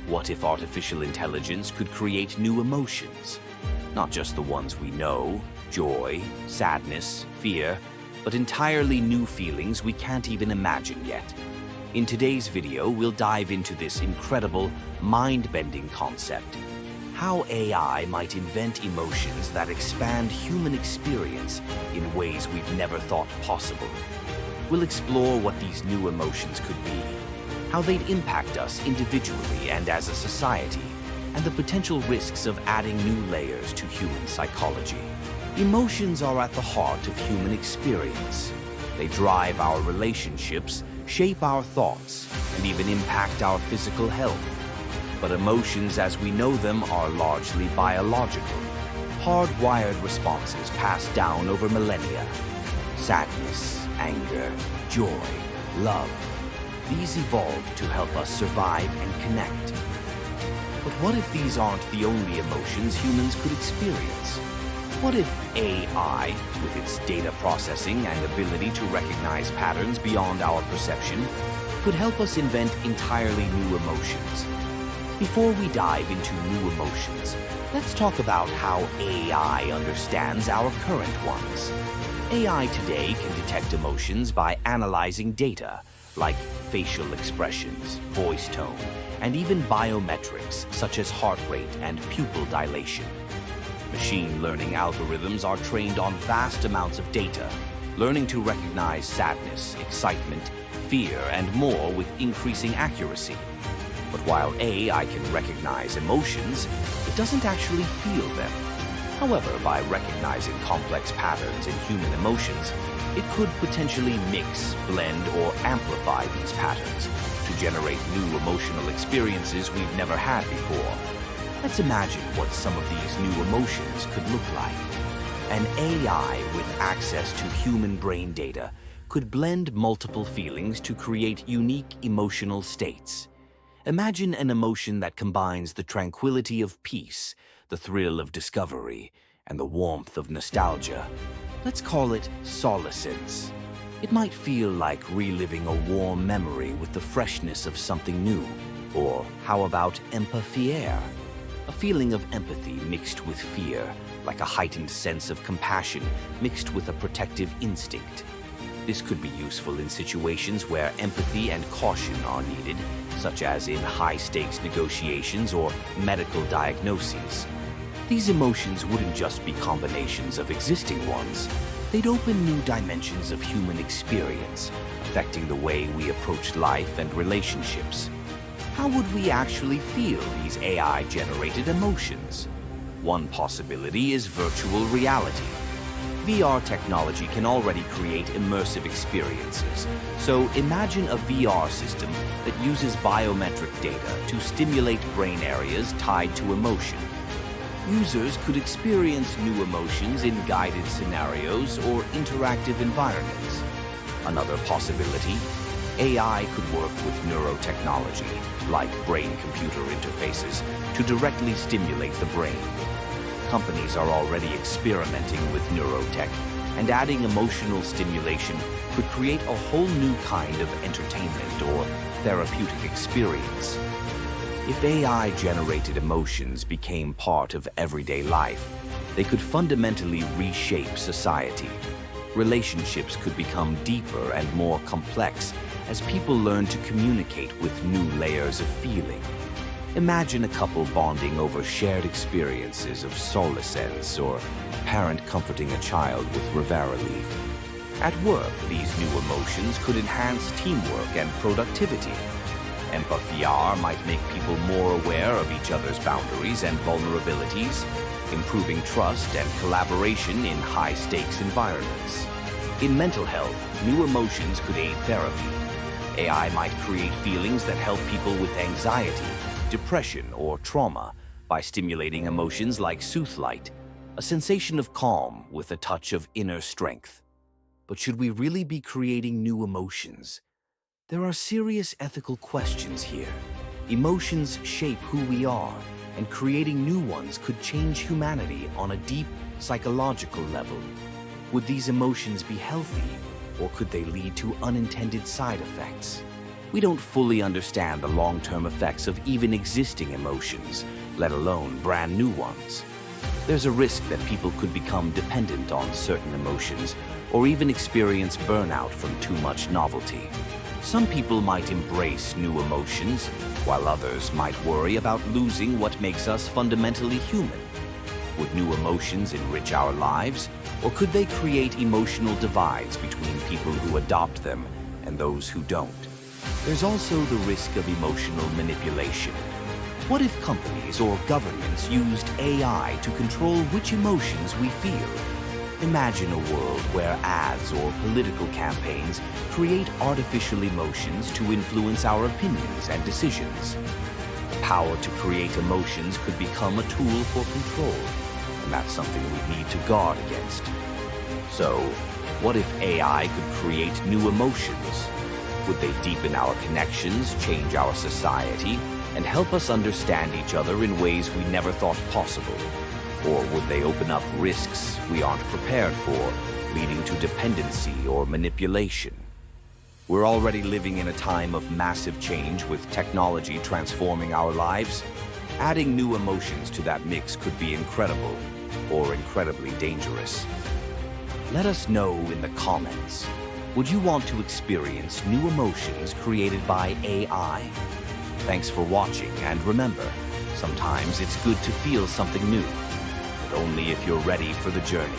What if artificial intelligence could create new emotions? Not just the ones we know, joy, sadness, fear, but entirely new feelings we can't even imagine yet. In today's video, we'll dive into this incredible, mind-bending concept: how AI might invent emotions that expand human experience in ways we've never thought possible. We'll explore what these new emotions could be, how they'd impact us individually and as a society, and the potential risks of adding new layers to human psychology. Emotions are at the heart of human experience. They drive our relationships, shape our thoughts, and even impact our physical health. But emotions as we know them are largely biological, hardwired responses passed down over millennia. Sadness, anger, joy, love. These evolved to help us survive and connect. But what if these aren't the only emotions humans could experience? What if AI, with its data processing and ability to recognize patterns beyond our perception, could help us invent entirely new emotions? Before we dive into new emotions, let's talk about how AI understands our current ones. AI today can detect emotions by analyzing data, like facial expressions, voice tone, and even biometrics such as heart rate and pupil dilation. Machine learning algorithms are trained on vast amounts of data, learning to recognize sadness, excitement, fear, and more with increasing accuracy. But while AI can recognize emotions, it doesn't actually feel them. However, by recognizing complex patterns in human emotions, it could potentially mix, blend, or amplify these patterns to generate new emotional experiences we've never had before. Let's imagine what some of these new emotions could look like. An AI with access to human brain data could blend multiple feelings to create unique emotional states. Imagine an emotion that combines the tranquility of peace, the thrill of discovery, and the warmth of nostalgia. Let's call it solacence. It might feel like reliving a warm memory with the freshness of something new. Or how about empathier? A feeling of empathy mixed with fear, like a heightened sense of compassion mixed with a protective instinct. This could be useful in situations where empathy and caution are needed, such as in high-stakes negotiations or medical diagnoses. These emotions wouldn't just be combinations of existing ones. They'd open new dimensions of human experience, affecting the way we approach life and relationships. How would we actually feel these AI-generated emotions? One possibility is virtual reality. VR technology can already create immersive experiences. So imagine a VR system that uses biometric data to stimulate brain areas tied to emotion. Users could experience new emotions in guided scenarios or interactive environments. Another possibility, AI could work with neurotechnology, like brain-computer interfaces, to directly stimulate the brain. Companies are already experimenting with neurotech, and adding emotional stimulation could create a whole new kind of entertainment or therapeutic experience. If AI-generated emotions became part of everyday life, they could fundamentally reshape society. Relationships could become deeper and more complex as people learn to communicate with new layers of feeling. Imagine a couple bonding over shared experiences of solacence, or a parent comforting a child with Rivera leaf. At work, these new emotions could enhance teamwork and productivity. Empathier might make people more aware of each other's boundaries and vulnerabilities, improving trust and collaboration in high-stakes environments. In mental health, new emotions could aid therapy. AI might create feelings that help people with anxiety, depression, or trauma by stimulating emotions like soothlight, a sensation of calm with a touch of inner strength. But should we really be creating new emotions? There are serious ethical questions here. Emotions shape who we are, and creating new ones could change humanity on a deep psychological level. Would these emotions be healthy, or could they lead to unintended side effects? We don't fully understand the long-term effects of even existing emotions, let alone brand new ones. There's a risk that people could become dependent on certain emotions or even experience burnout from too much novelty. Some people might embrace new emotions, while others might worry about losing what makes us fundamentally human. Would new emotions enrich our lives, or could they create emotional divides between people who adopt them and those who don't? There's also the risk of emotional manipulation. What if companies or governments used AI to control which emotions we feel? Imagine a world where ads or political campaigns create artificial emotions to influence our opinions and decisions. The power to create emotions could become a tool for control, and that's something we need to guard against. So, what if AI could create new emotions? Would they deepen our connections, change our society, and help us understand each other in ways we never thought possible? Or would they open up risks we aren't prepared for, leading to dependency or manipulation? We're already living in a time of massive change with technology transforming our lives. Adding new emotions to that mix could be incredible or incredibly dangerous. Let us know in the comments. Would you want to experience new emotions created by AI? Thanks for watching, and remember, sometimes it's good to feel something new, but only if you're ready for the journey.